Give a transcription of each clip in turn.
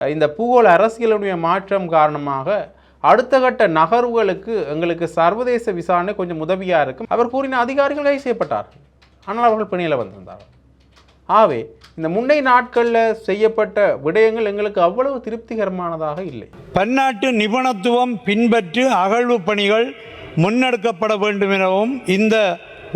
இந்த பூகோள அரசியலுடைய மாற்றம் காரணமாக அடுத்த கட்ட நகர்வுகளுக்கு எங்களுக்கு சர்வதேச விசாரணை கொஞ்சம் உதவியாக இருக்கும். அவர் கூறின அதிகாரிகள் கைது செய்யப்பட்டார்கள், ஆனால் அவர்கள் பிணையில் வந்திருந்தார்கள். ஆகவே இந்த முன்னை நாட்களில் செய்யப்பட்ட விடயங்கள் எங்களுக்கு அவ்வளவு திருப்திகரமானதாக இல்லை. பன்னாட்டு நிபுணத்துவம் பின்பற்றி அகழ்வு பணிகள் முன்னெடுக்கப்பட வேண்டும் எனவும் இந்த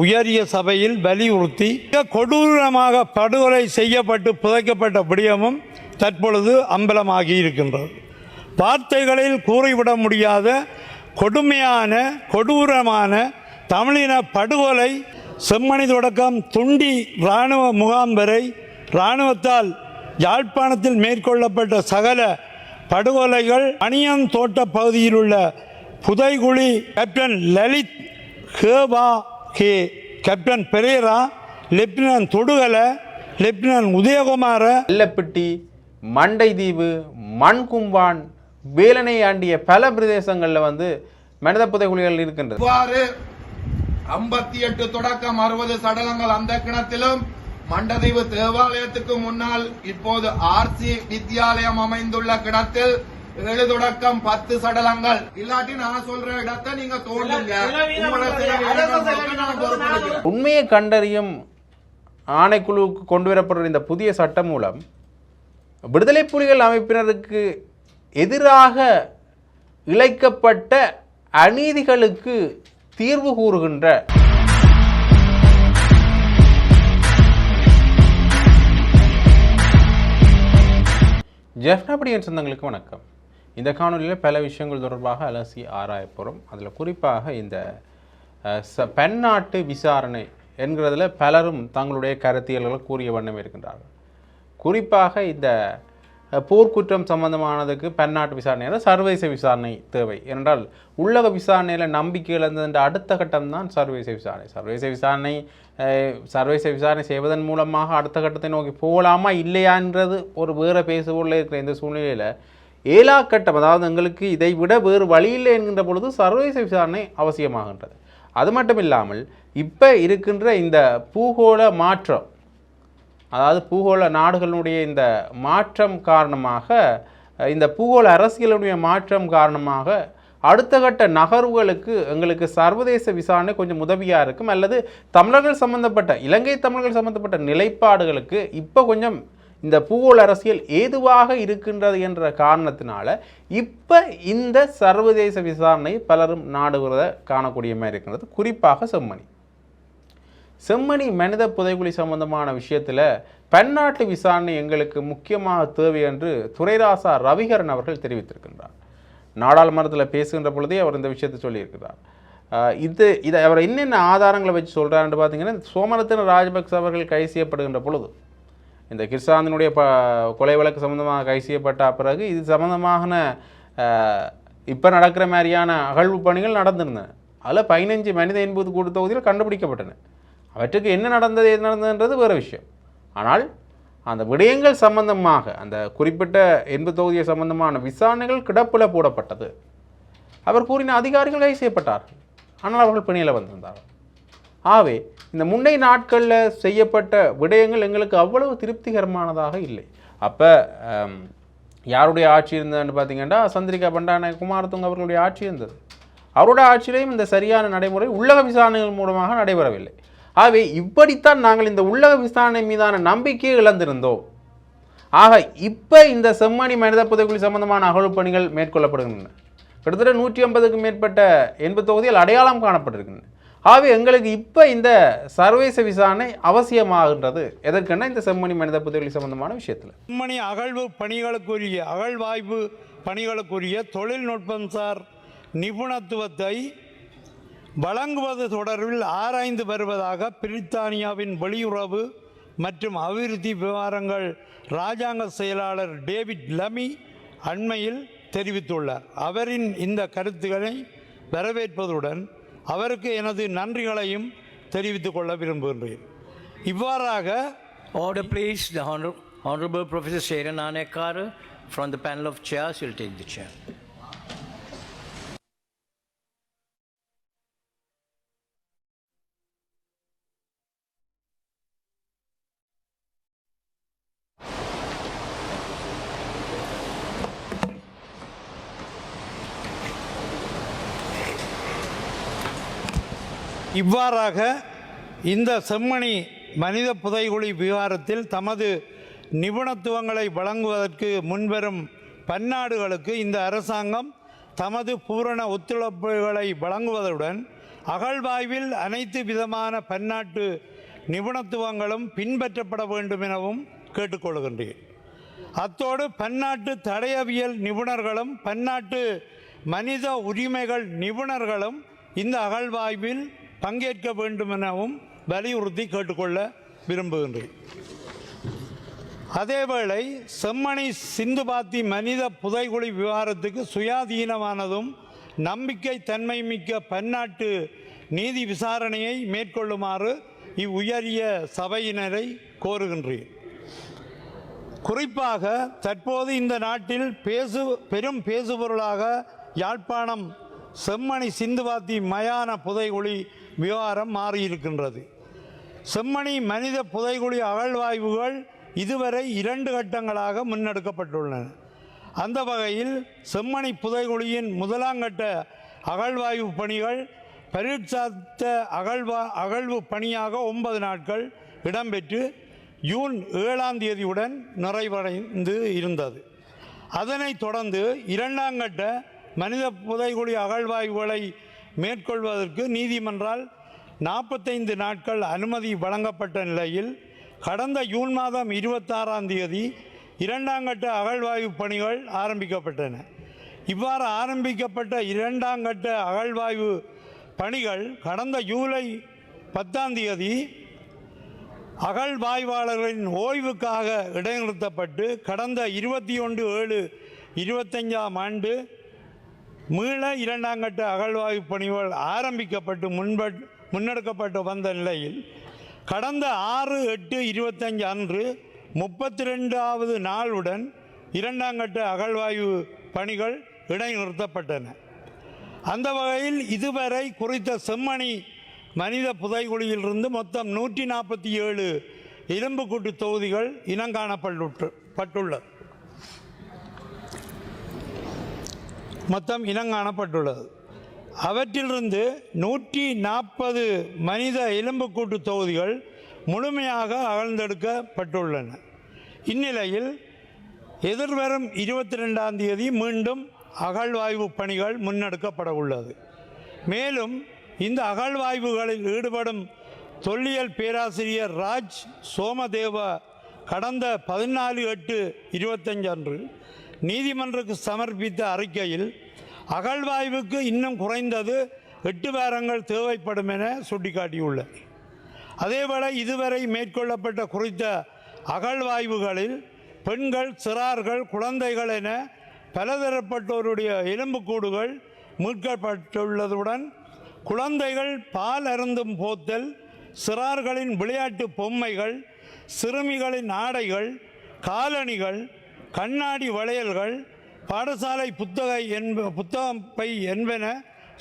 உயரிய சபையில் வலியுறுத்தி கொடூரமாக படுகொலை செய்யப்பட்டு புதைக்கப்பட்ட விடயமும் தற்பொழுது அம்பலமாகி இருக்கின்றது. வார்த்தைகளில் கூறிவிட முடியாத கொடுமையான கொடூரமான தமிழின படுகொலை செம்மணி தொடக்கம் துண்டி இராணுவ முகாம் வரை இராணுவத்தால் யாழ்ப்பாணத்தில் மேற்கொள்ளப்பட்ட சகல படுகொலைகள் அணியன் தோட்ட பகுதியில் உள்ள புதைகுழி captain Lalith Hewage, captain Perera, lieutenant Thodugala, lieutenant Udayakumara, Vellappatti, Mandaitivu, Mankumban, Velanai ஆண்டிய பல பிரதேசங்களில் மனித புதைகுழிகள் இருக்கின்றது. 58 தொடக்கம் 60 சடலங்கள் அந்த கிணத்திலும் மண்டதீவு தேவாலயத்துக்கு முன்னால் இப்போது ஆர்சி வித்யாலயம் அமைந்துள்ள கிணத்தில் 7 தொடக்கம் 10 சடலங்கள். இல்லாட்டி நான் சொல்ற இடத்தை நீங்க தோண்டுங்க. உண்மையை கண்டறியும் ஆணைக்குழுவுக்கு கொண்டு வரப்படுற இந்த புதிய சட்டம் மூலம் விடுதலை புலிகள் அமைப்பினருக்கு எதிராக இழைக்கப்பட்ட அநீதிகளுக்கு தீர்வு கூறுகின்ற ஜெஃப்னாபடியன் சொந்தங்களுக்கு வணக்கம். இந்த காணொலியில் பல விஷயங்கள் தொடர்பாக அலசி ஆராயப்போகிறோம். அதில் குறிப்பாக இந்த பன்னாட்டு விசாரணை என்கிறதுல பலரும் தங்களுடைய கருத்தியல்களை கூறிய வண்ணம் இருக்கின்றார்கள். குறிப்பாக இந்த போர்க்குற்றம் சம்பந்தமானதுக்கு பன்னாட்டு விசாரணை சர்வதேச விசாரணை தேவை. ஏனென்றால் உள்ளக விசாரணையில் நம்பிக்கை இழந்த அடுத்த கட்டம் தான் சர்வதேச விசாரணை. சர்வதேச விசாரணை செய்வதன் மூலமாக அடுத்த கட்டத்தை நோக்கி போகலாமா இல்லையான்றது ஒரு வேறு பேசுபொருளில் இருக்கிற இந்த சூழ்நிலையில் ஏழா கட்டம், அதாவது எங்களுக்கு இதை விட வேறு வழி இல்லை என்கின்ற பொழுது சர்வதேச விசாரணை அவசியமாகின்றது. அது மட்டும் இல்லாமல் இப்போ இருக்கின்ற இந்த பூகோள மாற்றம், அதாவது பூகோள நாடுகளுடைய இந்த மாற்றம் காரணமாக, இந்த பூகோள அரசியலுடைய மாற்றம் காரணமாக அடுத்த கட்ட நகர்வுகளுக்கு எங்களுக்கு சர்வதேச விசாரணை கொஞ்சம் உதவியாக இருக்கும். அல்லது தமிழர்கள் சம்பந்தப்பட்ட, இலங்கை தமிழர்கள் சம்பந்தப்பட்ட நிலைப்பாடுகளுக்கு இப்போ கொஞ்சம் இந்த பூகோள அரசியல் ஏதுவாக இருக்கின்றது என்ற காரணத்தினால இப்போ இந்த சர்வதேச விசாரணை பலரும் நாடுகிறத காணக்கூடிய மாதிரி இருக்கின்றது. குறிப்பாக செம்மணி மனித புதைகுழி சம்பந்தமான விஷயத்தில் பன்னாட்டு விசாரணை எங்களுக்கு முக்கியமாக தேவை என்று துரைராசா ரவிகரன் அவர்கள் தெரிவித்திருக்கின்றார். நாடாளுமன்றத்தில் பேசுகின்ற பொழுதே அவர் இந்த விஷயத்தை சொல்லியிருக்கிறார். இதை அவர் என்னென்ன ஆதாரங்களை வச்சு சொல்கிறாருன்னு பார்த்தீங்கன்னா, சோமரத்தின ராஜபக்ச அவர்கள் கைது செய்யப்படுகின்ற பொழுது, இந்த கிருஷ்ணாந்தினுடைய கொலை வழக்கு சம்பந்தமாக கைது செய்யப்பட்ட பிறகு இது சம்பந்தமான இப்போ நடக்கிற மாதிரியான அகழ்வு பணிகள் நடந்திருந்தன. அதில் 15 மனித என்பது கூட்டு தொகுதியில் கண்டுபிடிக்கப்பட்டன. அவற்றுக்கு என்ன நடந்தது எது நடந்ததுன்றது வேறு விஷயம். ஆனால் அந்த விடயங்கள் சம்பந்தமாக, அந்த குறிப்பிட்ட என்பது தொகுதியை சம்பந்தமான விசாரணைகள் கிடப்பில் போடப்பட்டது. அவர் கூறின அதிகாரிகள் கைது செய்யப்பட்டார்கள், ஆனால் அவர்கள் பிணையில் வந்திருந்தார்கள். ஆகவே இந்த முன்னை நாட்களில் செய்யப்பட்ட விடயங்கள் எங்களுக்கு அவ்வளவு திருப்திகரமானதாக இல்லை. அப்போ யாருடைய ஆட்சி இருந்ததுன்னு பார்த்தீங்கன்னா, சந்திரிகா பண்டாரநாயக்க குமாரதுங்க அவர்களுடைய ஆட்சி இருந்தது. அவருடைய ஆட்சியிலையும் இந்த சரியான நடைமுறை உள்ளக விசாரணைகள் மூலமாக நடைபெறவில்லை. ஆகவே இப்படித்தான் நாங்கள் இந்த உள்ளக விசாரணை மீதான நம்பிக்கையை இழந்திருந்தோம். ஆக இப்போ இந்த செம்மணி மனித புதைகுழி சம்பந்தமான அகழ்வு பணிகள் மேற்கொள்ளப்படுகின்றன. கிட்டத்தட்ட 150க்கும் மேற்பட்ட என்பது தொகுதிகள் அடையாளம் காணப்பட்டிருக்கின்றன. ஆகவே எங்களுக்கு இப்போ இந்த சர்வதேச விசாரணை அவசியமாகின்றது. எதற்கென்னா இந்த செம்மணி மனித புதைகுழி சம்பந்தமான விஷயத்தில் செம்மணி அகழ்வு பணிகளுக்குரிய அகழ்வாய்வு பணிகளுக்குரிய தொழில்நுட்பம் சார் நிபுணத்துவத்தை வழங்குவது தொடர்பில் ஆராய்ந்து வருவதாக பிரித்தானியாவின் வெளியுறவு மற்றும் அபிவிருத்தி விவகாரங்கள் இராஜாங்க செயலாளர் டேவிட் லமி அண்மையில் தெரிவித்துள்ளார். அவரின் இந்த கருத்துக்களை வரவேற்பதுடன் அவருக்கு எனது நன்றிகளையும் தெரிவித்துக் கொள்ள விரும்புகின்றேன். இவ்வாறாக Order please, the Honorable Professor Seyran Anekar from the panel of chairs will take the chair. இவ்வாறாக இந்த செம்மணி மனித புதைகுழி விவகாரத்தில் தமது நிபுணத்துவங்களை வழங்குவதற்கு முன்வரும் பன்னாடுகளுக்கு இந்த அரசாங்கம் தமது பூரண ஒத்துழைப்புகளை வழங்குவதுடன் அகழ்வாய்வில் அனைத்து விதமான பன்னாட்டு நிபுணத்துவங்களும் பின்பற்றப்பட வேண்டும் எனவும் கேட்டுக்கொள்கின்றேன். அத்தோடு பன்னாட்டு தடயவியல் நிபுணர்களும் பன்னாட்டு மனித உரிமைகள் நிபுணர்களும் இந்த அகழ்வாய்வில் பங்கேற்க வேண்டும் எனவும் வலியுறுத்தி கேட்டுக்கொள்ள விரும்புகின்றேன். அதேவேளை செம்மணி சிந்துபாத்தி மனித புதைகுழி விவகாரத்துக்கு சுயாதீனமானதும் நம்பிக்கை தன்மை மிக்க பன்னாட்டு நீதி விசாரணையை மேற்கொள்ளுமாறு இவ்வுயரிய சபையினரை கோருகின்றேன். குறிப்பாக தற்போது இந்த நாட்டில் பெரும் பேசுபொருளாக யாழ்ப்பாணம் செம்மணி சிந்துபாத்தி மயான புதைகுழி விவகாரம் மாறியிருக்கின்றது. செம்மணி மனித புதைகுழி அகழ்வாய்வுகள் இதுவரை 2 கட்டங்களாக முன்னெடுக்கப்பட்டுள்ளன. அந்த வகையில் செம்மணி புதைகுழியின் 1ஆம் கட்ட அகழ்வாய்வு பணிகள் பரீட்சார்த்த அகழ்வு பணியாக 9 நாட்கள் இடம்பெற்று ஜூன் 7ஆம் தேதியுடன் நிறைவடைந்து இருந்தது. அதனைத் தொடர்ந்து 2ஆம் கட்ட மனித புதைகுழி அகழ்வாய்வுகளை மேற்கொள்வதற்கு நீதிமன்றால் 45 நாட்கள் அனுமதி வழங்கப்பட்ட நிலையில் கடந்த ஜூன் மாதம் 26ஆம் தேதி 2ஆம் கட்ட அகழ்வாய்வு பணிகள் ஆரம்பிக்கப்பட்டன. இவ்வாறு ஆரம்பிக்கப்பட்ட 2ஆம் கட்ட அகழ்வாய்வு பணிகள் கடந்த ஜூலை 10ஆம் தேதி அகழ்வாய்வாளர்களின் ஓய்வுக்காக இடைநிறுத்தப்பட்டு கடந்த 21/7/25ஆம் ஆண்டு மீள 2ஆம் கட்ட அகழ்வாய்வு பணிகள் ஆரம்பிக்கப்பட்டு முன்னெடுக்கப்பட்டு வந்த நிலையில் கடந்த 6/8/25 அன்று 32வது நாளுடன் 2ஆம் கட்ட அகழ்வாய்வு பணிகள் இடைநிறுத்தப்பட்டன. அந்த வகையில் இதுவரை குறித்த செம்மணி மனித புதைகுழியிலிருந்து மொத்தம் 147 எலும்புக்கூட்டு தொகுதிகள் இனங்காணப்பட்டுள்ளது. அவற்றிலிருந்து 140 மனித எலும்புக்கூட்டு தொகுதிகள் முழுமையாக அகழ்ந்தெடுக்கப்பட்டுள்ளன. இந்நிலையில் எதிர்வரும் 22ஆம் தேதி மீண்டும் அகழ்வாய்வு பணிகள் முன்னெடுக்கப்பட உள்ளது. மேலும் இந்த அகழ்வாய்வுகளில் ஈடுபடும் தொல்லியல் பேராசிரியர் ராஜ் சோமதேவ கடந்த 14/8/25 அன்று நீதிமன்றத்துக்கு சமர்ப்பித்த அறிக்கையில் அகழ்வாய்வுக்கு இன்னும் குறைந்தது 8 வாரங்கள் தேவைப்படும் என சுட்டிக்காட்டியுள்ளார். அதேவேளை இதுவரை மேற்கொள்ளப்பட்ட குறித்த அகழ்வாய்வுகளில் பெண்கள், சிறார்கள், குழந்தைகள் என பலதரப்பட்டோருடைய எலும்புக்கூடுகள் மீட்கப்பட்டுள்ளதுடன் குழந்தைகள் பால் அருந்தும் போத்தல், சிறார்களின் விளையாட்டு பொம்மைகள், சிறுமிகளின் ஆடைகள், காலணிகள், கண்ணாடி வளையல்கள், பாடசாலை புத்தகம் பை என்பன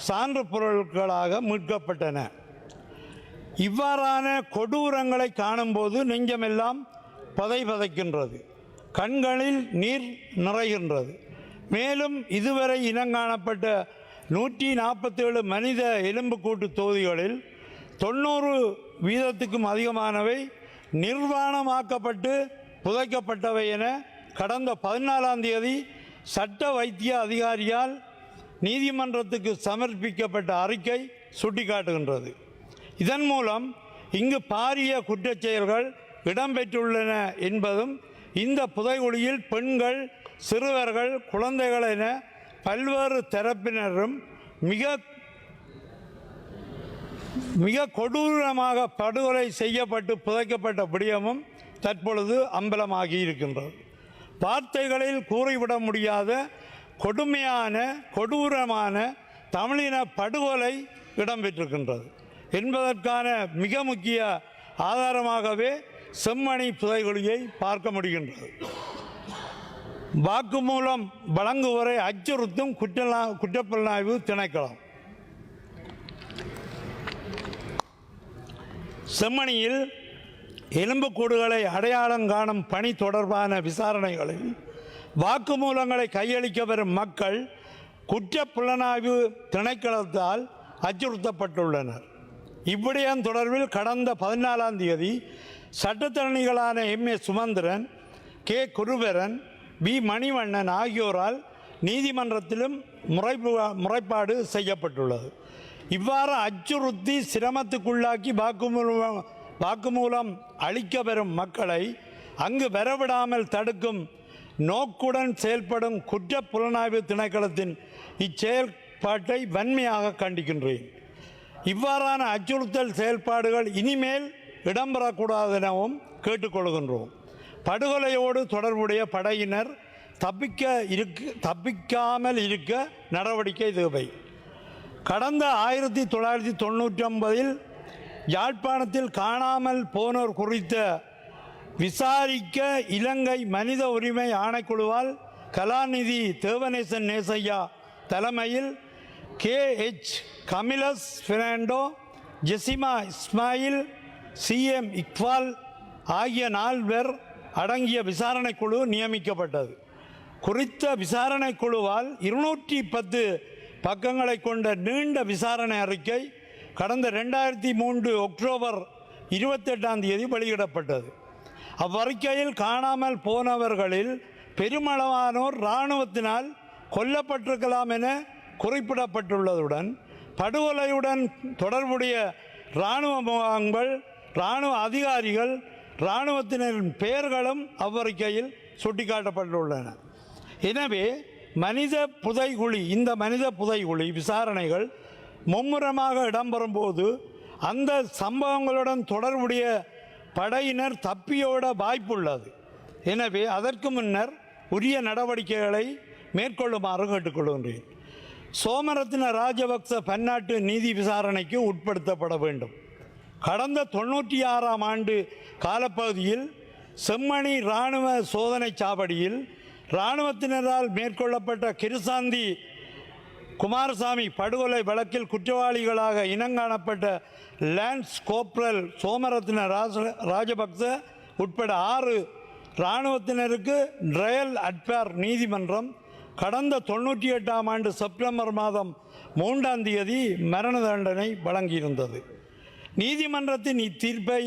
சான்று பொருட்களாக மீட்கப்பட்டன. இவ்வாறான கொடூரங்களை காணும்போது நெஞ்சமெல்லாம் பதைக்கின்றது, கண்களில் நீர் நிறைகின்றது. மேலும் இதுவரை இனங்காணப்பட்ட 147 மனித எலும்புக்கூட்டு தொகுதிகளில் 90% அதிகமானவை நிர்வாணமாக்கப்பட்டு புதைக்கப்பட்டவை என கடந்த 14ஆம் தேதி சட்ட வைத்திய அதிகாரியால் நீதிமன்றத்துக்கு சமர்ப்பிக்கப்பட்ட அறிக்கை சுட்டிக்காட்டுகின்றது. இதன் மூலம் இங்கு பாரிய குற்றச்செயல்கள் இடம்பெற்றுள்ளன என்பதும் இந்த புதைகுழியில் பெண்கள், சிறுவர்கள், குழந்தைகள் என பல்வேறு தரப்பினரும் மிக கொடூரமாக படுகொலை செய்யப்பட்டு புதைக்கப்பட்ட விடயமும் தற்பொழுது அம்பலமாகி இருக்கின்றது. வார்த்தைகளில் கூறிவிட முடியாத கொடூரமான தமிழின படுகொலை இடம்பெற்றிருக்கின்றது என்பதற்கான மிக முக்கிய ஆதாரமாகவே செம்மணி புதைகுழியை பார்க்க முடிகின்றது. வாக்குமூலம் வழங்குவரை அச்சுறுத்தும் குற்றப்புலனாய்வு திணைக்களம் செம்மணியில் எலும்புக்கூடுகளை அடையாளம் காணும் பணி தொடர்பான விசாரணைகளில் வாக்குமூலங்களை கையளிக்க வரும் மக்கள் குற்றப்புலனாய்வு திணைக்களத்தால் அச்சுறுத்தப்பட்டுள்ளனர். இவ்விடயம் தொடர்பில் கடந்த 14ஆம் தேதி சட்டத்தரணிகளான M.A. சுமந்திரன், K. குருபரன், B. மணிவண்ணன் ஆகியோரால் நீதிமன்றத்திலும் முறைப்பாடு செய்யப்பட்டுள்ளது. இவ்வாறு அச்சுறுத்தி சிரமத்துக்குள்ளாக்கி வாக்குமூலம் அளிக்க பெறும் மக்களை அங்கு வரவிடாமல் தடுக்கும் நோக்குடன் செயல்படும் குற்ற புலனாய்வு திணைக்களத்தின் இச்செயல்பாட்டை வன்மையாக கண்டிக்கின்றேன். இவ்வாறான அச்சுறுத்தல் செயல்பாடுகள் இனிமேல் இடம்பெறக்கூடாதெனவும் கேட்டுக்கொள்கின்றோம். படுகொலையோடு தொடர்புடைய படையினர் தப்பிக்காமல் இருக்க நடவடிக்கை தேவை. கடந்த 1999 யாழ்ப்பாணத்தில் காணாமல் போனோர் குறித்த விசாரிக்க இலங்கை மனித உரிமை ஆணைக்குழுவால் கலாநிதி தேவநேசன் நேசையா தலைமையில் K.H. கமிலஸ் பெர்னாண்டோ, ஜெசிமா இஸ்மாயில், C.M. இக்பால் ஆகிய 4 அடங்கிய விசாரணைக்குழு நியமிக்கப்பட்டது. குறித்த விசாரணைக்குழுவால் 210 பக்கங்களை கொண்ட நீண்ட விசாரணை அறிக்கை கடந்த 2003 அக்டோபர் 28ஆம் தேதி வெளியிடப்பட்டது. அவ்வறிக்கையில் காணாமல் போனவர்களில் பெருமளவானோர் இராணுவத்தினால் கொல்லப்பட்டிருக்கலாம் என குறிப்பிடப்பட்டுள்ளதுடன் படுகொலையுடன் தொடர்புடைய இராணுவ முகாம்கள், இராணுவ அதிகாரிகள், இராணுவத்தினரின் பெயர்களும் அவ்வறிக்கையில் சுட்டிக்காட்டப்பட்டுள்ளன. எனவே இந்த மனித புதைகுழி விசாரணைகள் மும்முரமாக இடம்பெறும் போது அந்த சம்பவங்களுடன் தொடர்புடைய படையினர் தப்பியோட வாய்ப்புள்ளது. எனவே அதற்கு முன்னர் உரிய நடவடிக்கைகளை மேற்கொள்ளுமாறு கேட்டுக்கொள்கின்றேன். சோமரத்ன ராஜபக்ச பன்னாட்டு நீதி விசாரணைக்கு உட்படுத்தப்பட வேண்டும். கடந்த 96ஆம் ஆண்டு காலப்பகுதியில் செம்மணி இராணுவ சோதனை சாவடியில் இராணுவத்தினரால் மேற்கொள்ளப்பட்ட கிருசாந்தி குமாரசாமி படுகொலை வழக்கில் குற்றவாளிகளாக இனங்காணப்பட்ட லான்ஸ் கோப்ரல் சோமரத்ன ராஜபக்ச உட்பட 6 இராணுவத்தினருக்கு ட்ரையல் அட்பேர் நீதிமன்றம் கடந்த 98ஆம் ஆண்டு செப்டம்பர் மாதம் 3ஆம் தேதி மரண தண்டனை வழங்கியிருந்தது. நீதிமன்றத்தின் இத்தீர்ப்பை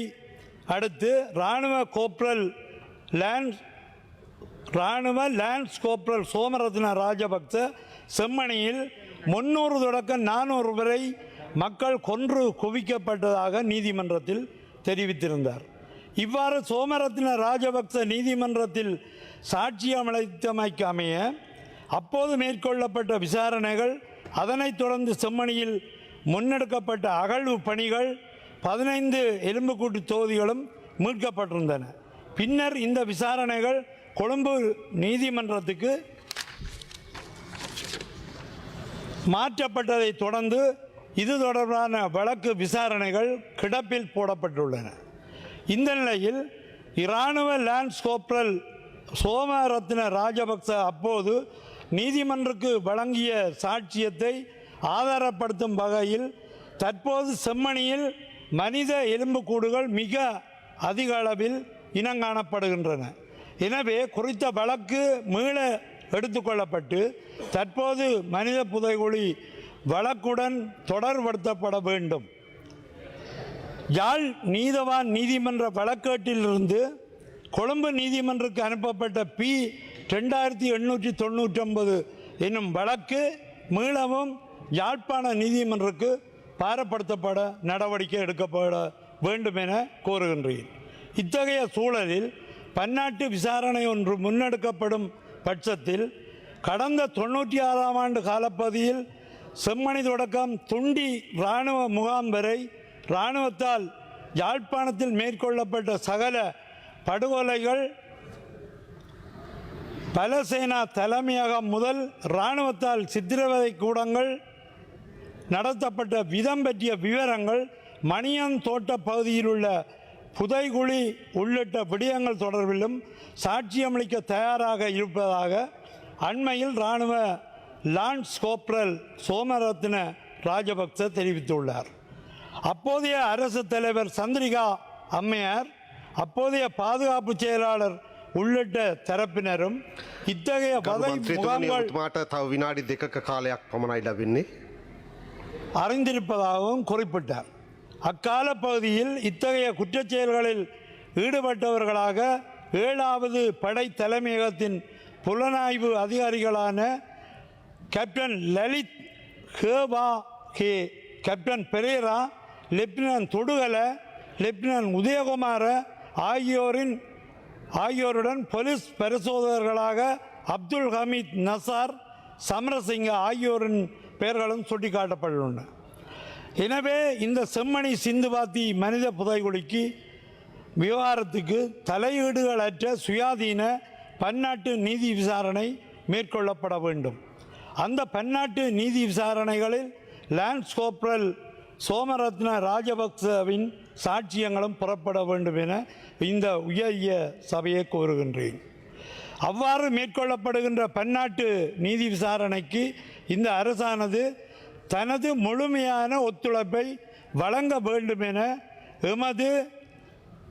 அடுத்து லான்ஸ் கோப்ரல் சோமரத்ன ராஜபக்ச செம்மணியில் 300 தொடக்கம் 400 வரை மக்கள் கொன்று குவிக்கப்பட்டதாக நீதிமன்றத்தில் தெரிவித்திருந்தார். இவ்வாறு சோமரத்ன ராஜபக்ச நீதிமன்றத்தில் சாட்சியமளித்தமைக்கு அமைய அப்போது மேற்கொள்ளப்பட்ட விசாரணைகள், அதனைத் தொடர்ந்து செம்மணியில் முன்னெடுக்கப்பட்ட அகழ்வு பணிகள், 15 எலும்புக்கூட்டு தொகுதிகளும் மீட்கப்பட்டிருந்தன. பின்னர் இந்த விசாரணைகள் கொழும்பு நீதிமன்றத்துக்கு மாற்றப்பட்டதை தொடர்ந்து இது தொடர்பான வழக்கு விசாரணைகள் கிடப்பில் போடப்பட்டுள்ளன. இந்த நிலையில் இராணுவ லான்ஸ் கோப்ரல் சோமரத்ன ராஜபக்ச அப்போது நீதிமன்றக்கு வழங்கிய சாட்சியத்தை ஆதாரப்படுத்தும் வகையில் தற்போது செம்மணியில் மனித எலும்புக்கூடுகள் மிக அதிக அளவில் இனங்காணப்படுகின்றன. எனவே குறித்த வழக்கு மீள எடுத்துக்கொள்ளப்பட்டு தற்போது மனித புதைகுழி வழக்குடன் தொடர்படுத்தப்பட வேண்டும். யாழ் நீதவான் நீதிமன்ற வழக்கேட்டிலிருந்து கொழும்பு நீதிமன்றத்துக்கு அனுப்பப்பட்ட P2899 என்னும் வழக்கு மீளவும் யாழ்ப்பாண நீதிமன்றத்துக்கு பாரப்படுத்தப்பட நடவடிக்கை எடுக்கப்பட வேண்டும் என கோருகின்றேன். இத்தகைய சூழலில் பன்னாட்டு விசாரணை ஒன்று முன்னெடுக்கப்படும் பட்சத்தில் கடந்த 96ஆம் ஆண்டு காலப்பகுதியில் செம்மணி தொடக்கம் துண்டி இராணுவ முகாம் வரை இராணுவத்தால் யாழ்ப்பாணத்தில் மேற்கொள்ளப்பட்ட சகல படுகொலைகள், பலசேனா தலைமையகம் முதல் இராணுவத்தால் சித்திரவதை கூடங்கள் நடத்தப்பட்ட விதம் பற்றிய விவரங்கள், மணியன் தோட்ட பகுதியில் உள்ள புதைகுழி உள்ளிட்ட விடயங்கள் தொடர்பிலும் சாட்சியமளிக்க தயாராக இருப்பதாக அண்மையில் இராணுவ லான்ஸ் கோப்ரல் சோமரத்ன ராஜபக்ச தெரிவித்துள்ளார். அப்போதைய அரசு தலைவர் சந்திரிகா அம்மையார், அப்போதைய பாதுகாப்பு செயலாளர் உள்ளிட்ட தரப்பினரும் இத்தகைய வதை முகாம்கள் அறிந்திருப்பதாகவும் குறிப்பிட்டார். அக்கால பகுதியில் இத்தகைய குற்றச்செயல்களில் ஈடுபட்டவர்களாக 7வது படை தலைமையகத்தின் புலனாய்வு அதிகாரிகளான கேப்டன் லலித் ஹேபா கே, captain Perera, lieutenant Thodugala, lieutenant Udayakumara ஆகியோருடன் போலீஸ் பரிசோதகர்களாக அப்துல் ஹமீத் நசார், சமரசிங்க ஆகியோரின் பெயர்களும் சுட்டிக்காட்டப்பட்டுள்ளன. எனவே இந்த செம்மணி சிந்துபாத்தி மனித புதைகுழிக்கு விவகாரத்துக்கு தலையீடுகளற்ற சுயாதீன பன்னாட்டு நீதி விசாரணை மேற்கொள்ளப்பட வேண்டும். அந்த பன்னாட்டு நீதி விசாரணைகளில் லான்ஸ் கோப்ரல் சோமரத்ன ராஜபக்சவின் சாட்சியங்களும் புறப்பட வேண்டும் என இந்த உயரிய சபையை கோருகின்றேன். அவ்வாறு மேற்கொள்ளப்படுகின்ற பன்னாட்டு நீதி விசாரணைக்கு இந்த அரசானது தனது முழுமையான ஒத்துழைப்பை வழங்க வேண்டும் என எமது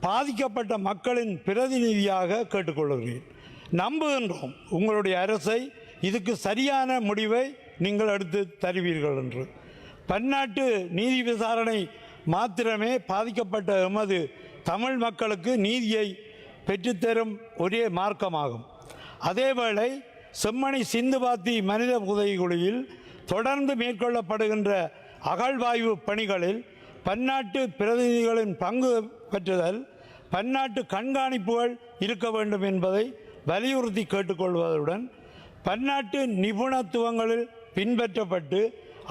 பாதிக்கப்பட்ட மக்களின் பிரதிநிதியாக கேட்டுக்கொள்கிறேன். நம்புகின்றோம் உங்களுடைய அரசை இதுக்கு சரியான முடிவை நீங்கள் எடுத்து தருவீர்கள் என்று. பன்னாட்டு நீதி விசாரணை மாத்திரமே பாதிக்கப்பட்ட எமது தமிழ் மக்களுக்கு நீதியை பெற்றுத்தரும் ஒரே மார்க்கமாகும். அதேவேளை செம்மணி சிந்துபாத்தி மனித புதைகுழியில் தொடர்ந்து மேற்கொள்ளப்படுகின்ற அகழ்வாய்வு பணிகளில் பன்னாட்டு பிரதிநிதிகளின் பங்கு பெற்றுதல், பன்னாட்டு கண்காணிப்புகள் இருக்க வேண்டும் என்பதை வலியுறுத்தி கேட்டுக்கொள்வதுடன் பன்னாட்டு நிபுணத்துவங்களில் பின்பற்றப்பட்டு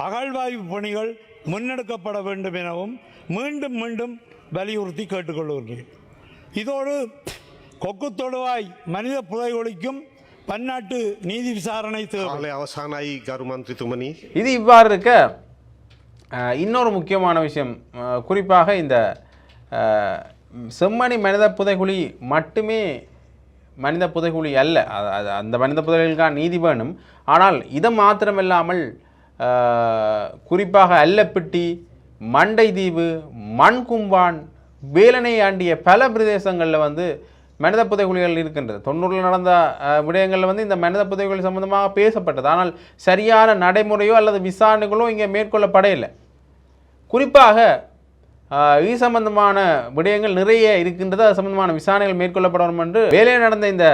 அகழ்வாய்வு பணிகள் முன்னெடுக்கப்பட வேண்டும் எனவும் மீண்டும் மீண்டும் வலியுறுத்தி கேட்டுக்கொள்கின்றேன். இதோடு கொக்கு தொடுவாய் மனித புதைகுழிக்கும் பன்னாட்டு நீதி விசாரணை தேவை. இது இவ்வாறு இருக்க இன்னொரு முக்கியமான விஷயம், குறிப்பாக இந்த செம்மணி மனித புதைகுழி மட்டுமே மனித புதைகுழி அல்ல. அந்த மனித புதைகுழிக்கான நீதி வேணும். ஆனால் இது மாத்திரமில்லாமல் குறிப்பாக அல்லப்பிட்டி, மண்டைதீவு, மண்கும்பான், வேலனை ஆண்டிய பல பிரதேசங்களில் வந்து மனித புதைகுழிகள் இருக்கின்றது. 90ல் நடந்த விடயங்களில் இந்த மனித புதைகுழி சம்பந்தமாக பேசப்பட்டது. ஆனால் சரியான நடைமுறையோ அல்லது விசாரணைகளோ இங்கே மேற்கொள்ளப்படையில்லை. குறிப்பாக இது சம்பந்தமான விடயங்கள் நிறைய இருக்கின்றது. அது சம்பந்தமான விசாரணைகள் மேற்கொள்ளப்படணும் என்று வேலையை நடந்த இந்த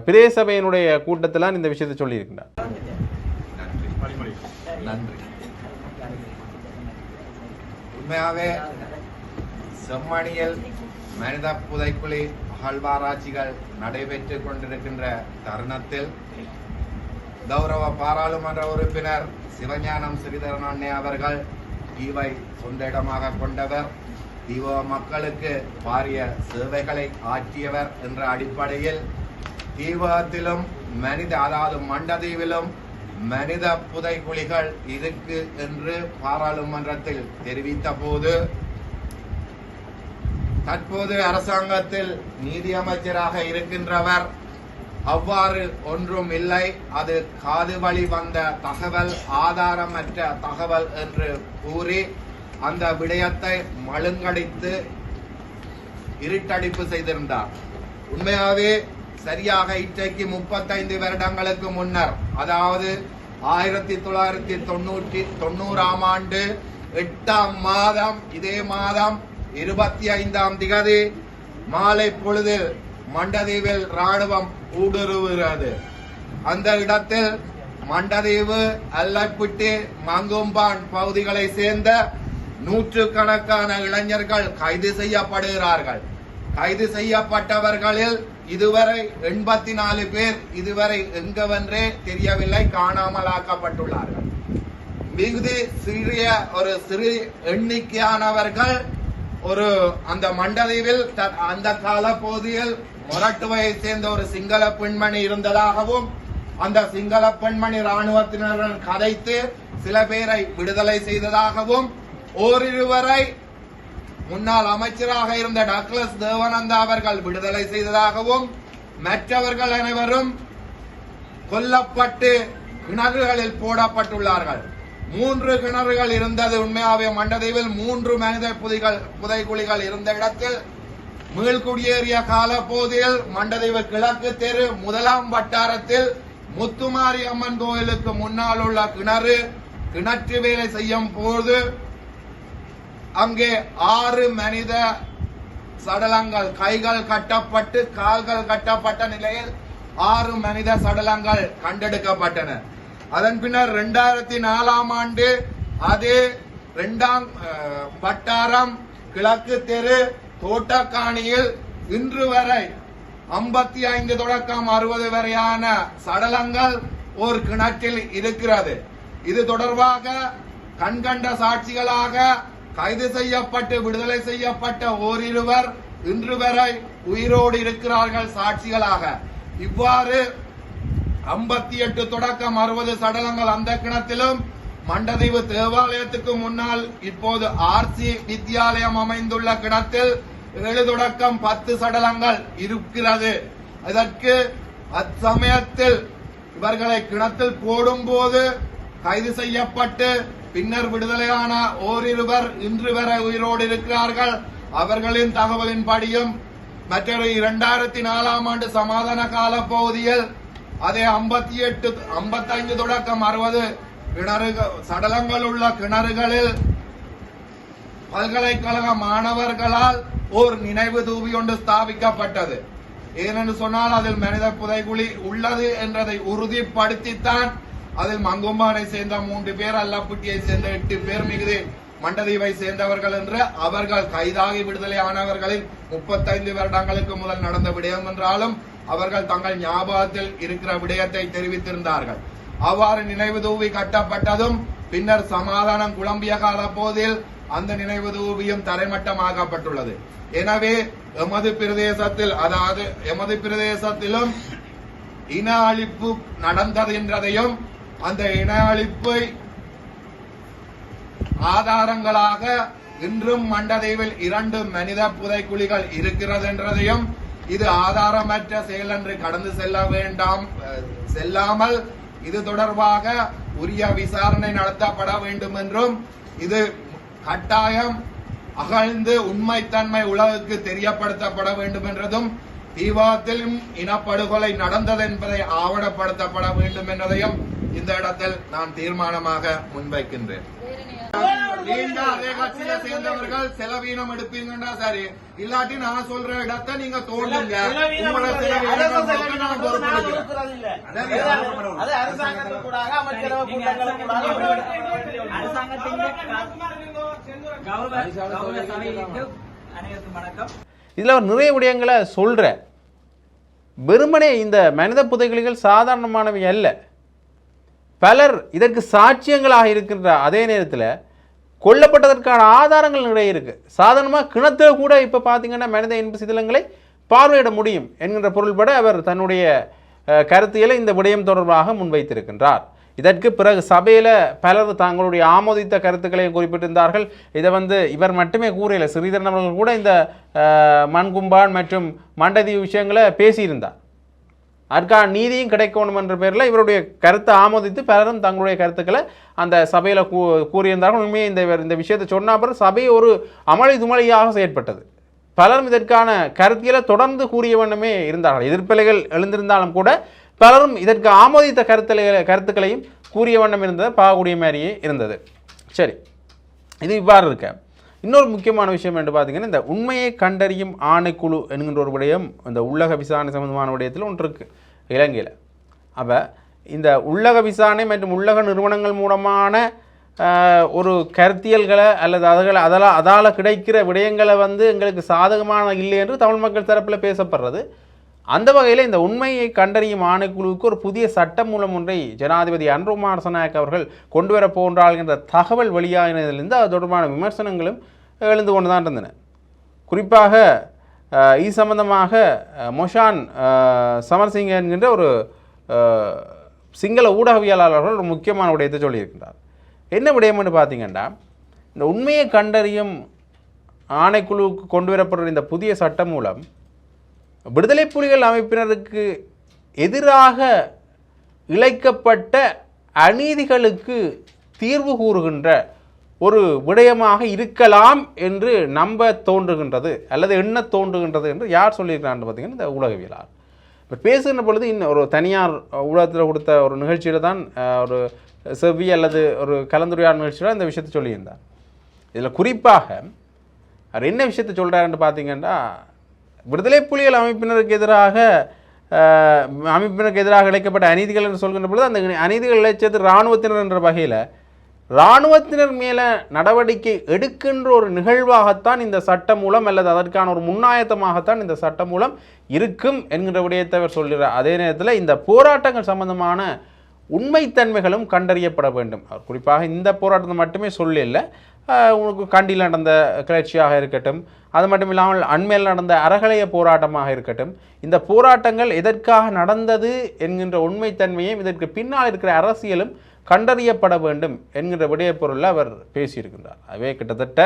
பிரதேச சபையினுடைய கூட்டத்தில் இந்த விஷயத்தை சொல்லியிருக்கின்றார். நன்றி. உண்மையாகவே செம்மணியில் மனித புதைக்குழி அகழ்வாராய்ச்சிகள் நடைபெற்று கொண்டிருக்கின்ற தருணத்தில் கௌரவ பாராளுமன்ற உறுப்பினர் சிவஞானம் ஸ்ரீதரன் அண்ணே அவர்கள் தீவை சொந்த இடமாக கொண்டவர், தீவ மக்களுக்கு பாரிய சேவைகளை ஆற்றியவர் என்ற அடிப்படையில் தீவகத்திலும் அதாவது மண்டதீவிலும் மனித புதைக்குழிகள் இருக்கு என்று பாராளுமன்றத்தில் தெரிவித்த போது தற்போது அரசாங்கத்தில் நீதி அமைச்சராக இருக்கின்றவர் அவ்வாறு ஒன்றும் இல்லை, அது காது வழி வந்த தகவல், ஆதாரமற்ற தகவல் என்று கூறி அந்த விடயத்தை மழுங்கடித்து இருட்டடிப்பு செய்திருந்தார். உண்மையாகவே சரியாக இன்றைக்கு 35 வருடங்களுக்கு முன்னர், அதாவது 1990ஆம் ஆண்டு 8ஆம் மாதம் இதே மாதம் 25ஆம் திகதி மாலை பொழுதில் மண்டதீவில் ராணுவம் ஊடுருவுகிறது. அந்த இடத்தில் மண்டதீவு, அல்லப்பிட்டி, மங்கும்பான் பகுதிகளை சேர்ந்த 100கணக்கான இளைஞர்கள் கைது செய்யப்படுகிறார்கள். கைது செய்யப்பட்டவர்களில் இதுவரை 84 பேர் இதுவரை எங்கவென்றே தெரியவில்லை, காணாமலாக்கப்பட்டுள்ளார்கள். மிகுதி சிறு எண்ணிக்கையானவர்கள் அந்த மண்டதீவில் அந்த கால பகுதியில் மொரட்டுவையை சேர்ந்த ஒரு சிங்கள பெண்மணி இருந்ததாகவும் அந்த சிங்கள பெண்மணி ராணுவத்தினருடன் கதைத்து சில பேரை விடுதலை செய்ததாகவும் ஓரிருவரை முன்னாள் அமைச்சராக இருந்த டக்ளஸ் தேவானந்தா அவர்கள் விடுதலை செய்ததாகவும் மற்றவர்கள் அனைவரும் கொல்லப்பட்டு கிணறுகளில் போடப்பட்டுள்ளார்கள். 3 கிணறுகள் இருந்தது. உண்மையாவே மண்டதீவில் 3 மனித புதைகுழிகள் இருந்த இடத்தில் மீள்குடியேறிய கால பகுதியில் மண்டதீவு கிழக்கு தெரு 1ஆம் வட்டாரத்தில் முத்துமாரி அம்மன் கோயிலுக்கு முன்னால் உள்ள கிணற்று வேலை செய்யும் போது அங்கே 6 மனித சடலங்கள், கைகள் கட்டப்பட்டு கால்கள் கட்டப்பட்ட நிலையில் 6 மனித சடலங்கள் கண்டெடுக்கப்பட்டன. அதன் பின்னர் 2004ஆம் ஆண்டு அதே 2ஆம் வட்டாரம் கிழக்கு தெரு தோட்டக்காணியில் இன்று வரை 55 தொடக்கம் 60 வரையான சடலங்கள் ஒரு கிணற்றில் இருக்கிறது. இது தொடர்பாக கண்கண்ட சாட்சிகளாக கைது செய்யப்பட்டு விடுதலை செய்யப்பட்ட ஓரிருவர் இன்று வரை உயிரோடு இருக்கிறார்கள் சாட்சிகளாக. இவ்வாறு 58 தொடக்கம் 60 சடலங்கள் அந்த கிணத்திலும், மண்டதீவு தேவாலயத்துக்கு முன்னால் இப்போது ஆர்சி வித்யாலயம் அமைந்துள்ள கிணத்தில் 7 தொடக்கம் 10 சடலங்கள் இருக்கிறது. இதற்கு அச்சமயத்தில் இவர்களை கிணத்தில் போடும்போது கைது செய்யப்பட்டு பின்னர் விடுதலையான ஓரிருவர் இன்று வரை உயிரோடு இருக்கிறார்கள். அவர்களின் தகவலின்படியும் மற்றொரு 2004ஆம் ஆண்டு சமாதான கால பகுதியில் அதே 55 தொடக்கம் 60 சடலங்கள் உள்ள கிணறுகளில் பல்கலைக்கழக மாணவர்களால் ஒரு நினைவு தூவி ஒன்று ஸ்தாபிக்கப்பட்டது. ஏனென்று சொன்னால் அதில் மனித புதைகுழி உள்ளது என்றதை உறுதிப்படுத்தித்தான் அதில் மங்கும்பானை சேர்ந்த 3 பேர், அல்லப்புட்டியை சேர்ந்த 8 பேர், மிகுதி மண்டதீவை சேர்ந்தவர்கள் என்று அவர்கள் கைதாகி விடுதலையானவர்களின் 35 வருடங்களுக்கு முதல் நடந்த விடயம் என்றாலும் அவர்கள் தங்கள் ஞாபகத்தில் இருக்கிற விடயத்தை தெரிவித்திருந்தார்கள். அவ்வாறு நினைவு தூவி கட்டப்பட்டதும் பின்னர் சமாதானம் குழம்பிய கால போதில் அந்த நினைவு தூவியும் தரைமட்டமாக்கப்பட்டுள்ளது. எனவே எமது பிரதேசத்தில், அதாவது எமது பிரதேசத்திலும் இன அழிப்பு நடந்தது என்றதையும் அந்த இன அழிப்பை ஆதாரங்களாக இன்றும் மண்டதீவில் 2 மனித புதைக்குழிகள் இருக்கிறது என்றதையும், இது ஆதாரமற்ற செயல் என்று கடந்து செல்லாமல் இது தொடர்பாக உரிய விசாரணை நடத்தப்பட வேண்டும் என்றும், இது கட்டாயம் அகழ்ந்து உண்மைத்தன்மை உலகுக்கு தெரியப்படுத்தப்பட வேண்டும் என்றதும், தீவாத்திலும் இனப்படுகொலை நடந்தது என்பதை ஆவணப்படுத்தப்பட வேண்டும் என்பதையும் இந்த இடத்தில் நான் தீர்மானமாக முன்வைக்கின்றேன். நீங்க அதே கட்சியில சேர்ந்தவர்கள் செலவீனம் எடுப்பீங்கன்னா சரி, இல்லாட்டி நான் சொல்ற இடத்தை நீங்க தோண்டுங்க. உங்களோட செலவீனம் நான் பொறுப்பெடுக்கிறேன். இதுல அவர் நிறைய விடயங்களை சொல்ற. வெறுமனே இந்த மனித புதைகுழிகள் சாதாரணமானவை அல்ல. பலர் இதற்கு சாட்சியங்களாக இருக்கின்ற அதே நேரத்தில் கொல்லப்பட்டதற்கான ஆதாரங்கள் நிறைய இருக்கு. சாதாரணமாக கிணத்துல கூட இப்போ பார்த்தீங்கன்னா மனித இன்ப சிதிலங்களை பார்வையிட முடியும் என்கின்ற பொருள்பட அவர் தன்னுடைய கருத்தியலை இந்த விடயம் தொடர்பாக முன்வைத்திருக்கின்றார். இதற்கு பிறகு சபையில் பலர் தங்களுடைய ஆமோதித்த கருத்துக்களையும் குறிப்பிட்டிருந்தார்கள். இதை இவர் மட்டுமே கூறல, ஸ்ரீதரன் அவர்கள் கூட இந்த மண்கும்பான் மற்றும் மண்டதீவு விஷயங்களை பேசியிருந்தார். அதற்கான நீதியும் கிடைக்கணும் என்ற பேரில் இவருடைய கருத்தை ஆமோதித்து பலரும் தங்களுடைய கருத்துக்களை அந்த சபையில் கூறியிருந்தார்கள். உண்மையை இந்த விஷயத்தை சொன்ன பிறகு சபை ஒரு அமளி துமளியாக செயற்பட்டது. பலரும் இதற்கான கருத்தியலை தொடர்ந்து கூறிய வண்ணமே இருந்தார்கள். எதிர்ப்பிலைகள் எழுந்திருந்தாலும் கூட பலரும் இதற்கு ஆமோதித்த கருத்துக்களையும் கூறிய வண்ணம் இருந்ததை பார்க்கக்கூடிய மாதிரியே இருந்தது. சரி, இது இவ்வாறு இருக்க இன்னொரு முக்கியமான விஷயம் என்று பார்த்தீங்கன்னா, இந்த உண்மையை கண்டறியும் ஆணைக்குழு என்கின்ற ஒரு விடயம் இந்த உள்ளக விசாரணை சம்பந்தமான விடயத்தில் ஒன்று இருக்குது இலங்கையில். அப்போ இந்த உள்ளக விசாரணை மற்றும் உள்ளக நிறுவனங்கள் மூலமான ஒரு கருத்தியல்களை அல்லது அதால் கிடைக்கிற விடயங்களை எங்களுக்கு சாதகமான இல்லை என்று தமிழ் மக்கள் தரப்பில் பேசப்படுறது. அந்த வகையில் இந்த உண்மையை கண்டறியும் ஆணைக்குழுவுக்கு ஒரு புதிய சட்ட மூலம் ஒன்றை ஜனாதிபதி அன்ருகுமார் திசாநாயக்க அவர்கள் கொண்டு வர போன்றால் என்ற தகவல் வெளியாகினதிலிருந்து அது தொடர்பான விமர்சனங்களும் எழுந்து கொண்டு தான் இருந்தன. குறிப்பாக இது சம்பந்தமாக மொஷான் சமரசிங்க என்கின்ற ஒரு சிங்கள ஊடகவியலாளர்கள் ஒரு முக்கியமான விடயத்தை சொல்லியிருக்கின்றார். என்ன விடயம்னு பார்த்தீங்கன்னா, இந்த உண்மையை கண்டறியும் ஆணைக்குழுவுக்கு கொண்டு வரப்படுற இந்த புதிய சட்டம் மூலம் விடுதலை புலிகள் அமைப்பினருக்கு எதிராக இழைக்கப்பட்ட அநீதிகளுக்கு தீர்வு கூறுகின்ற ஒரு விடயமாக இருக்கலாம் என்று நம்ப தோன்றுகின்றது அல்லது எண்ண தோன்றுகின்றது என்று யார் சொல்லியிருக்கிறான்னு பார்த்தீங்கன்னா, இந்த ஊடகவியலாளர். இப்போ பேசுகின்ற பொழுது இன்னும் ஒரு தனியார் ஊடகத்தில் கொடுத்த ஒரு நிகழ்ச்சியில் தான் ஒரு செவ்வி அல்லது ஒரு கலந்துரையாடல் நிகழ்ச்சியில் இந்த விஷயத்தை சொல்லியிருந்தார். இதில் குறிப்பாக அவர் என்ன விஷயத்தை சொல்கிறாருன்னு பார்த்தீங்கன்னா, விடுதலை புலிகள் அமைப்பினருக்கு எதிராக இழைக்கப்பட்ட அநீதிகள் என்று சொல்கின்ற பொழுது அந்த அநீதிகள் இழைச்சது இராணுவத்தினர் என்ற வகையில் இராணுவத்தினர் மேலே நடவடிக்கை எடுக்கின்ற ஒரு நிகழ்வாகத்தான் இந்த சட்டம் மூலம் அல்லது அதற்கான ஒரு முன்னாயத்தமாகத்தான் இந்த சட்டம் மூலம் இருக்கும் என்கின்ற விடயத்தை அவர் சொல்கிறார். அதே நேரத்தில் இந்த போராட்டங்கள் சம்பந்தமான உண்மைத்தன்மைகளும் கண்டறியப்பட வேண்டும். அவர் குறிப்பாக இந்த போராட்டத்தை மட்டுமே சொல்லல, உங்களுக்கு கண்டியில் நடந்த கிளர்ச்சியாக இருக்கட்டும், அது மட்டும் இல்லாமல் அண்மையில் நடந்த அறகலைய போராட்டமாக இருக்கட்டும், இந்த போராட்டங்கள் எதற்காக நடந்தது என்கின்ற உண்மைத்தன்மையும் இதற்கு பின்னால் இருக்கிற அரசியலும் கண்டறியப்பட வேண்டும் என்கின்ற விடய பொருளில் அவர் பேசியிருக்கின்றார். அதுவே கிட்டத்தட்ட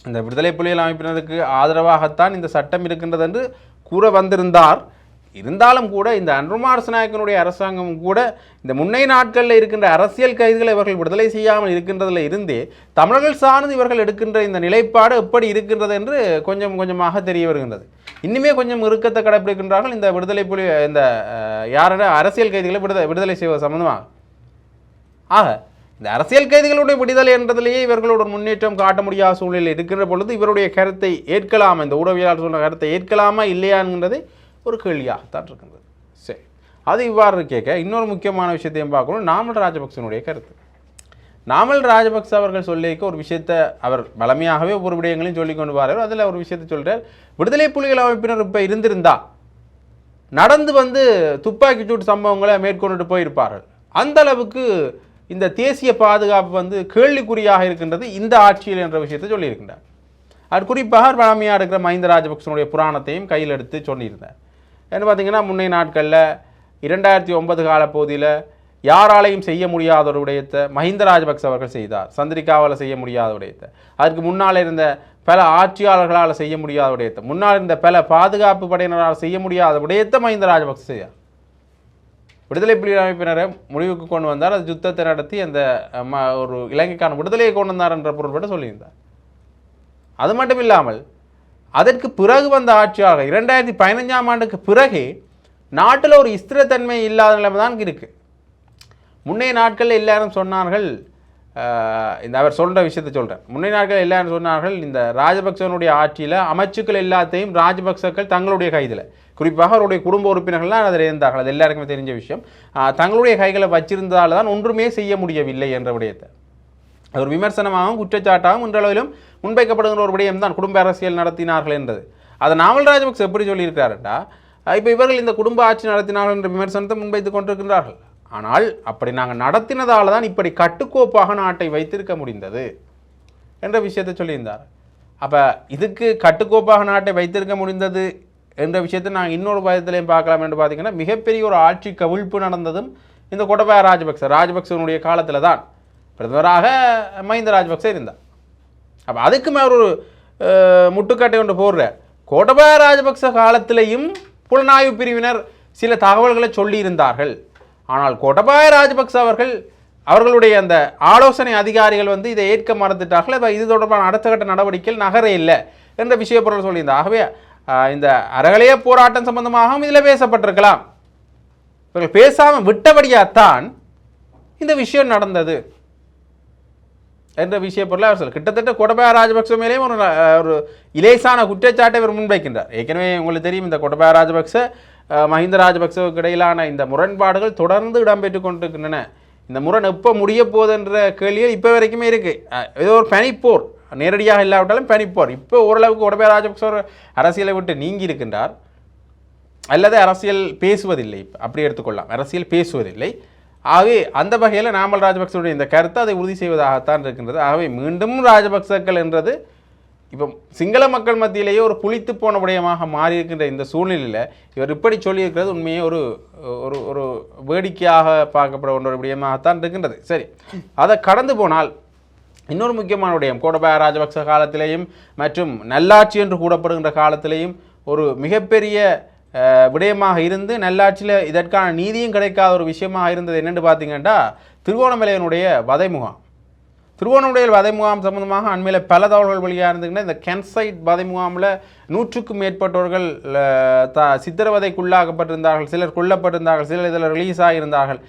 இந்த விடுதலை புலிகள் அமைப்பினருக்கு ஆதரவாகத்தான் இந்த சட்டம் இருக்கின்றது என்று கூற வந்திருந்தார். இருந்தாலும் கூட இந்த அன்ருகுமார் திசாநாயக்கனுடைய அரசாங்கம் கூட இந்த முன்னை நாட்களில் இருக்கின்ற அரசியல் கைதிகளை இவர்கள் விடுதலை செய்யாமல் இருக்கின்றதில் இருந்தே தமிழர்கள் சார்ந்து இவர்கள் எடுக்கின்ற இந்த நிலைப்பாடு எப்படி இருக்கின்றது என்று கொஞ்சம் கொஞ்சமாக தெரிய வருகின்றது. இன்னுமே கொஞ்சம் இறுக்கத்தை கடைபிடிக்கின்றார்கள் இந்த விடுதலை புலி இந்த யாரோட அரசியல் கைதிகளை விடுதலை செய்வது சம்பந்தமாக. ஆக இந்த அரசியல் கைதிகளுடைய விடுதலை என்றதிலேயே இவர்களோட முன்னேற்றம் காட்ட முடியாத சூழ்நிலை இருக்கின்ற பொழுது இவருடைய கருத்தை ஏற்கலாமா, இந்த ஊடகவியலாளர் சொன்ன கருத்தை ஏற்கலாமா இல்லையா என்கின்றதை ஒரு கேள்வியாகத்தான் இருக்கின்றது. சரி, அது இவ்வாறு கேட்க இன்னொரு முக்கியமான விஷயத்தையும் பார்க்கணும். நாமல் ராஜபக்சனுடைய கருத்து. நாமல் ராஜபக்ச அவர்கள் சொல்லியிருக்க ஒரு விஷயத்தை அவர் பலமையாகவே ஒவ்வொரு விடயங்களையும் சொல்லிக் கொண்டு வரார். அதில் ஒரு விஷயத்தை சொல்கிறார், விடுதலை புலிகள் அமைப்பினர் இப்போ இருந்திருந்தா நடந்து வந்து துப்பாக்கி சூட்டு சம்பவங்களை மேற்கொண்டுட்டு போயிருப்பார்கள். அந்த அளவுக்கு இந்த தேசிய பாதுகாப்பு வந்து கேள்விக்குறியாக இருக்கின்றது இந்த ஆட்சியில் என்ற விஷயத்தை சொல்லியிருக்கின்றார். அது குறிப்பாக பழமையாக இருக்கிற மஹிந்த ராஜபக்சனுடைய புராணத்தையும் கையில் எடுத்து சொல்லியிருந்தார். என்ன பார்த்தீங்கன்னா, முன்னைய நாட்களில் 2009 கால பகுதியில் யாராலையும் செய்ய முடியாத ஒரு விடயத்தை மஹிந்த ராஜபக்ச அவர்கள் செய்தார். சந்திரிகாவால் செய்ய முடியாத விடயத்தை, அதுக்கு முன்னால் இருந்த பல ஆட்சியாளர்களால் செய்ய முடியாத விடயத்தை, முன்னால் இருந்த பல பாதுகாப்பு படையினரால் செய்ய முடியாத விடயத்தை மஹிந்த ராஜபக்ச செய்தார். விடுதலை புலிகள் அமைப்பினரை முடிவுக்கு கொண்டு வந்தார். அது யுத்தத்தை நடத்தி அந்த ஒரு இலங்கைக்கான விடுதலையை கொண்டு வந்தார் என்ற பொருள்பட்டு சொல்லியிருந்தார். அது மட்டும் இல்லாமல் அதற்கு பிறகு வந்த ஆட்சியாளர்கள் 2015ஆம் ஆண்டுக்கு பிறகு நாட்டில் ஒரு ஸ்திரத்தன்மை இல்லாத நிலைமை தான் இருக்குது. முன்னைய நாட்களில் எல்லாரும் சொன்னார்கள், இந்த அவர் சொல்கிற விஷயத்தை சொல்கிறேன், முன்னைய நாட்கள் எல்லாரும் சொன்னார்கள் இந்த ராஜபக்சனுடைய ஆட்சியில் அமைச்சுக்கள் எல்லாத்தையும் ராஜபக்சக்கள் தங்களுடைய கைதில், குறிப்பாக அவருடைய குடும்ப உறுப்பினர்கள்லாம் அதில் இருந்தார்கள், அது எல்லாருக்குமே தெரிஞ்ச விஷயம், தங்களுடைய கைகளை வச்சிருந்ததால் தான் ஒன்றுமே செய்ய முடியவில்லை என்ற விடயத்தை அது ஒரு விமர்சனமாகவும் குற்றச்சாட்டாகவும் இன்றளவிலும் முன்வைக்கப்படுகிற ஒரு விடயம் தான் குடும்ப அரசியல் நடத்தினார்கள் என்றது. அதை நாமல் ராஜபக்ச எப்படி சொல்லியிருக்கிறாருண்டா, இப்போ இவர்கள் இந்த குடும்ப ஆட்சி நடத்தினார்கள் என்ற விமர்சனத்தை முன்வைத்து கொண்டிருக்கின்றார்கள். ஆனால் அப்படி நாங்கள் நடத்தினதால் தான் இப்படி கட்டுக்கோப்பாக நாட்டை வைத்திருக்க முடிந்தது என்ற விஷயத்தை சொல்லியிருந்தார். அப்போ இதுக்கு கட்டுக்கோப்பாக நாட்டை வைத்திருக்க முடிந்தது என்ற விஷயத்தை நாங்கள் இன்னொரு பயத்திலையும் பார்க்கலாம் என்று பார்த்தீங்கன்னா, மிகப்பெரிய ஒரு ஆட்சி கவிழ்ப்பு நடந்ததும் இந்த கோட்டபாய ராஜபக்சனுடைய காலத்தில் தான். பிரதமராக மஹிந்த ராஜபக்ச இருந்தார். அப்போ அதுக்கு மேலே ஒரு முட்டுக்கட்டை கொண்டு போடுற கோட்டபாய ராஜபக்ச காலத்திலையும் புலனாய்வு பிரிவினர் சில தகவல்களை சொல்லியிருந்தார்கள். ஆனால் கோட்டபாய ராஜபக்ச அவர்களுடைய அந்த ஆலோசனை அதிகாரிகள் வந்து இதை ஏற்க மறுத்துட்டார்கள். இது தொடர்பான அடுத்த கட்ட நடவடிக்கைகள் நகர இல்லை என்ற விஷய பொருள் சொல்லியிருந்தார். ஆகவே இந்த அறகலைய போராட்டம் சம்பந்தமாகவும் இதில் பேசப்பட்டிருக்கலாம். இவர்கள் பேசாமல் விட்டபடியாத்தான் இந்த விஷயம் நடந்தது என்ற விஷய பொருளை அவர் சொல்ல, கிட்டத்தட்ட கோட்டபாய ராஜபக்ச மேலேயும் ஒரு இலேசான குற்றச்சாட்டை இவர் முன்வைக்கின்றார். ஏற்கனவே உங்களுக்கு தெரியும், இந்த கோட்டபாய ராஜபக்ச மஹிந்த ராஜபக்சவுக்கு இடையிலான இந்த முரண்பாடுகள் தொடர்ந்து இடம்பெற்று கொண்டிருக்கின்றன. இந்த முரண் எப்போ முடிய போகுது என்ற கேள்விகள் இப்போ வரைக்குமே இருக்குது. ஏதோ ஒரு பனிப்போர், நேரடியாக இல்லாவிட்டாலும் பனிப்போர். இப்போ ஓரளவுக்கு கோட்டபாய ராஜபக்ச அரசியலை விட்டு நீங்கி இருக்கின்றார், அல்லது அரசியல் பேசுவதில்லை. இப்போ அப்படி எடுத்துக்கொள்ளலாம், அரசியல் பேசுவதில்லை. ஆகவே அந்த வகையில் நாமல் ராஜபக்சனுடைய இந்த கருத்தை அதை உறுதி செய்வதாகத்தான் இருக்கின்றது. ஆகவே மீண்டும் ராஜபக்சக்கள் என்றது இப்போ சிங்கள மக்கள் மத்தியிலேயே ஒரு புளித்து போன விடயமாக மாறியிருக்கின்ற இந்த சூழ்நிலையில் இவர் இப்படி சொல்லியிருக்கிறது உண்மையே ஒரு ஒரு ஒரு வேடிக்கையாக பார்க்கப்பட ஒரு விடயமாகத்தான் இருக்கின்றது. சரி, அதை கடந்து போனால் இன்னொரு முக்கியமான விடயம், கோட்டபாய ராஜபக்ச காலத்திலேயும் மற்றும் நல்லாட்சி என்று கூறப்படுகின்ற காலத்திலேயும் ஒரு மிகப்பெரிய விடயமாக இருந்து நல்லாட்சியில் இதற்கான நீதியும் கிடைக்காத ஒரு விஷயமாக இருந்தது என்னென்னு பார்த்தீங்கன்னா, திருகோணமலையினுடைய வதை முகாம். திருவோணமலையில் வதை முகாம் சம்பந்தமாக அண்மையில் பல தகவல்கள் வெளியாக இருந்துங்கன்னா, இந்த கேன்சைட் வதை முகாமில் 100க்கும் மேற்பட்டவர்கள் சித்திரவதைக்குள்ளாக்கப்பட்டிருந்தார்கள், சிலர் கொல்லப்பட்டிருந்தார்கள், சிலர் இதில் ரிலீஸ் ஆகியிருந்தார்கள்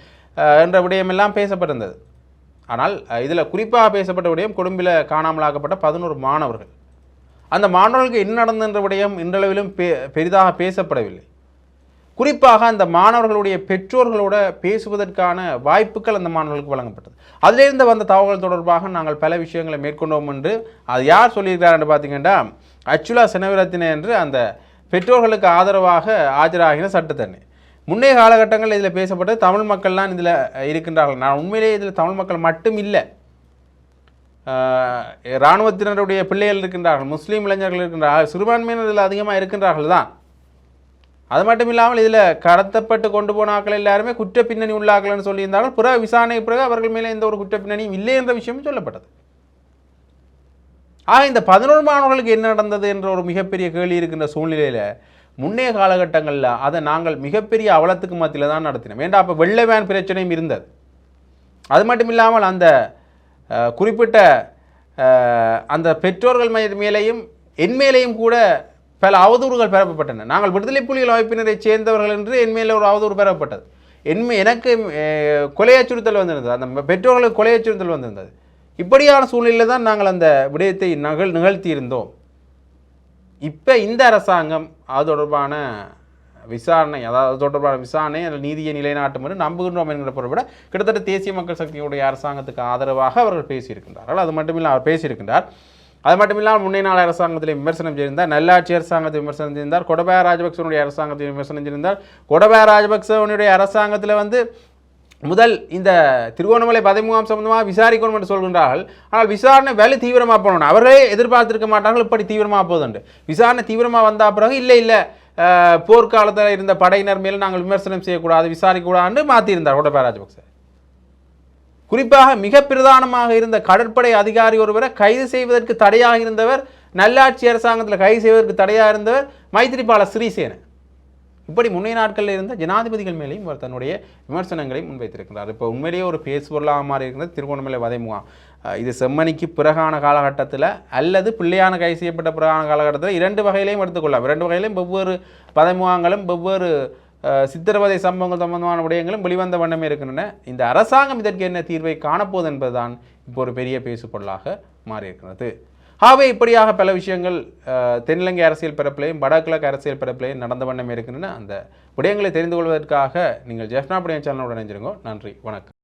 என்ற விடயமெல்லாம் பேசப்பட்டிருந்தது. ஆனால் இதில் குறிப்பாக பேசப்பட்ட விடயம் கொழும்பில் காணாமலாக்கப்பட்ட 11 மாணவர்கள். அந்த மாணவர்களுக்கு என்ன நடந்தென்ற விடயம் இன்றளவிலும் பெரிதாக பேசப்படவில்லை. குறிப்பாக அந்த மாணவர்களுடைய பெற்றோர்களோட பேசுவதற்கான வாய்ப்புகள் அந்த மாணவர்களுக்கு வழங்கப்பட்டது. அதிலிருந்து வந்த தகவல்கள் தொடர்பாக நாங்கள் பல விஷயங்களை மேற்கொண்டோம் என்று அது யார் சொல்லியிருக்கிறார் என்று பார்த்தீங்கன்னா அச்சுலா செனவிரத்தின என்று அந்த பெற்றோர்களுக்கு ஆதரவாக ஆஜராகின சட்டத்தண்ணி. முன்னைய காலகட்டங்களில் இதில் பேசப்பட்டது தமிழ் மக்கள்லாம் இதில் இருக்கின்றார்கள். நான் உண்மையிலேயே இதில் தமிழ் மக்கள் மட்டும் இல்லை, இராணுவத்தினருடைய பிள்ளைகள் இருக்கின்றார்கள், முஸ்லீம் இளைஞர்கள் இருக்கின்றார்கள், சிறுபான்மையினர் இதில் அதிகமாக இருக்கின்றார்கள் தான். அது மட்டும் இல்லாமல் இதில் கடத்தப்பட்டு கொண்டு போன ஆக்கள் எல்லாருமே குற்ற பின்னணி உள்ளாக்கள்னு சொல்லியிருந்தார்கள். பிறகு விசாரணைக்கு பிறகு அவர்கள் மேலே எந்த ஒரு குற்ற பின்னணியும் இல்லை என்ற விஷயமும் சொல்லப்பட்டது. ஆக இந்த 11 மாணவர்களுக்கு என்ன நடந்தது என்ற ஒரு மிகப்பெரிய கேள்வி இருக்கின்ற சூழ்நிலையில் முன்னைய காலகட்டங்களில் அதை நாங்கள் மிகப்பெரிய அவலத்துக்கு மத்தியில் தான் நடத்தினோம். ஏன்டா அப்போ வெள்ளை வேன் பிரச்சனையும் இருந்தது. அது மட்டும் இல்லாமல் அந்த குறிப்பிட்ட அந்த பெற்றோர்கள் மேலேயும் என் மேலேயும் கூட பல அவதூறுகள் பரப்பப்பட்டன. நாங்கள் விடுதலை புலிகள் அமைப்பினரை சேர்ந்தவர்கள் என்று என் மேலே ஒரு அவதூறு பரப்பப்பட்டது. எனக்கு கொலை அச்சுறுத்தல் வந்திருந்தது, அந்த பெற்றோர்களுக்கு கொலை அச்சுறுத்தல் வந்திருந்தது. இப்படியான சூழ்நிலையில் தான் நாங்கள் அந்த விடயத்தை நிகழ்த்தியிருந்தோம். இப்போ இந்த அரசாங்கம் அது தொடர்பான விசாரணை, அதாவது தொடர்பான விசாரணை நீதியை நிலைநாட்டும் என்று நம்புகின்றோம் என்கிற பொருளை கிட்டத்தட்ட தேசிய மக்கள் சக்தியுடைய அரசாங்கத்துக்கு ஆதரவாக அவர்கள் பேசியிருக்கின்றார்கள். அது மட்டுமில்லை அவர் பேசியிருக்கின்றார். அது மட்டுமில்லாமல் முன்னே நாள் அரசாங்கத்தில் விமர்சனம் செய்திருந்தார், நல்லாட்சி அரசாங்கத்தை விமர்சனம் செய்திருந்தார், கோடபாய ராஜபக்சனுடைய அரசாங்கத்தை விமர்சனம் செய்திருந்தார். கோடபாய ராஜபக்சனுடைய அரசாங்கத்தில் முதல் இந்த திருகோணமலை 13 சம்பந்தமாக விசாரிக்கணும் என்று சொல்கின்றார்கள். ஆனால் விசாரணை வேலை தீவிரமாக போகணும், அவர்களே எதிர்பார்த்திருக்க மாட்டார்கள் இப்படி தீவிரமாக போகுதுண்டு. விசாரணை தீவிரமாக வந்த பிறகு இல்லை போர்க்காலத்தில் இருந்த படையினர் மேலே நாங்கள் விமர்சனம் செய்யக்கூடாது, விசாரிக்கக்கூடாது மாற்றியிருந்தார் கோடபாய ராஜபக்ச. குறிப்பாக மிக பிரதானமாக இருந்த கடற்படை அதிகாரி ஒருவரை கைது செய்வதற்கு தடையாக இருந்தவர், நல்லாட்சி அரசாங்கத்தில் கைது செய்வதற்கு தடையாக இருந்தவர் மைத்திரிபால சிறிசேன. இப்படி முன்னைய நாட்களில் இருந்த ஜனாதிபதிகள் மேலேயும் அவர் தன்னுடைய விமர்சனங்களை முன்வைத்திருக்கிறார். இப்போ உண்மையிலேயே ஒரு பேசுபொருளாக மாறி இருக்கிறது திருகோணமலை வதைமுகாம். இது செம்மணிக்கு பிறகான காலகட்டத்தில் அல்லது பிள்ளையான கைது செய்யப்பட்ட பிறகான காலகட்டத்தில் 2 வகையிலையும் எடுத்துக்கொள்ளலாம். 2 வகையிலையும் வெவ்வேறு வதைமுகங்களும் வெவ்வேறு சித்திரவதை சம்பவங்கள் சம்பந்தமான விடயங்களும் வெளிவந்த வண்ணமே இருக்கின்றன. இந்த அரசாங்கம் இதற்கு என்ன தீர்வை காணப்போது என்பதுதான் இப்போ ஒரு பெரிய பேசுபொருளாக மாறியிருக்கிறது. ஆகவே இப்படியாக பல விஷயங்கள் தென்னிலங்கை அரசியல் பரப்பிலையும் வடகிழக்கு அரசியல் பரப்பிலையும் நடந்த வண்ணமே இருக்கின்றன. அந்த விடயங்களை தெரிந்து கொள்வதற்காக நீங்கள் ஜெஃப்னா புடியன் சேனலோடு இணைஞ்சிருங்க. நன்றி, வணக்கம்.